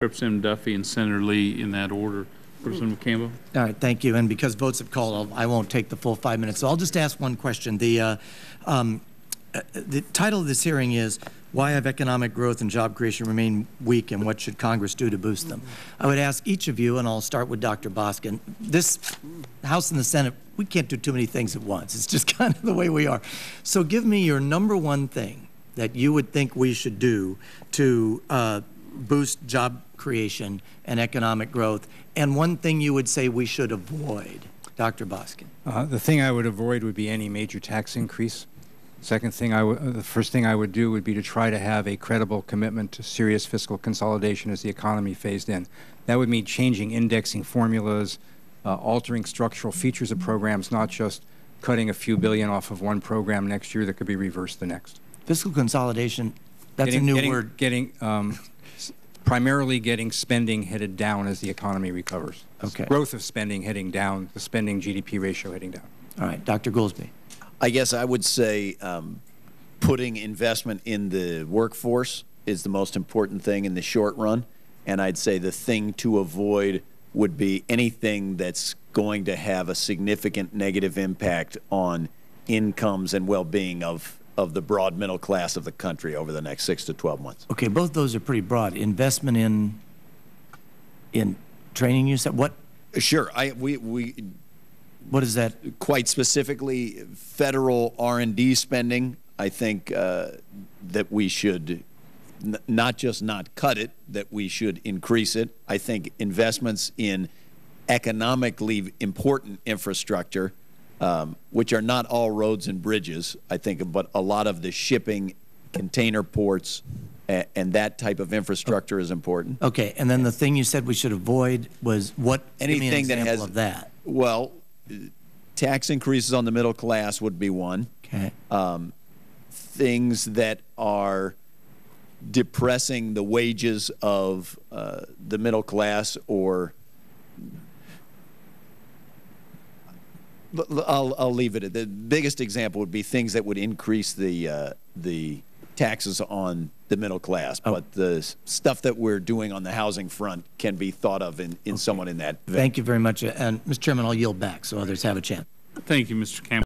Representative Duffy and Senator Lee in that order. Congressman Campbell. All right, thank you. And because votes have called, I won't take the full 5 minutes. So I'll just ask one question. The title of this hearing is, why have economic growth and job creation remain weak, and what should Congress do to boost them? I would ask each of you, and I'll start with Dr. Boskin. This House and the Senate, we can't do too many things at once. It's just kind of the way we are. So give me your #1 thing that you would think we should do to boost job creation and economic growth, and one thing you would say we should avoid. Dr. Boskin. The thing I would avoid would be any major tax increase. Second thing, the first thing I would do would be to try to have a credible commitment to serious fiscal consolidation as the economy phased in. That would mean changing indexing formulas, altering structural features of programs, not just cutting a few billion off of one program next year that could be reversed the next. Fiscal consolidation, that's a new word. Primarily getting spending headed down as the economy recovers. Okay. Growth of spending heading down, the spending GDP ratio heading down. All right, Dr. Goolsbee. I guess I would say putting investment in the workforce is the most important thing in the short run, and I'd say the thing to avoid would be anything that's going to have a significant negative impact on incomes and well-being of the broad middle class of the country over the next 6 to 12 months. Okay, both those are pretty broad. Investment in training, you said? What? Sure. What is that? Quite specifically, federal R&D spending, I think that we should not just not cut it, that we should increase it. I think investments in economically important infrastructure, which are not all roads and bridges, I think, but a lot of the shipping, container ports, and that type of infrastructure is important. Okay, and then the thing you said we should avoid was what? Anything that has of that. Well, tax increases on the middle class would be one. Okay. Things that are depressing the wages of the middle class, or I'll leave it at the biggest example would be things that would increase the taxes on the middle class. But the stuff that we're doing on the housing front can be thought of in somewhat in that vein. Thank you very much. And Mr. Chairman, I'll yield back so others have a chance. Thank you, Mr. Campbell.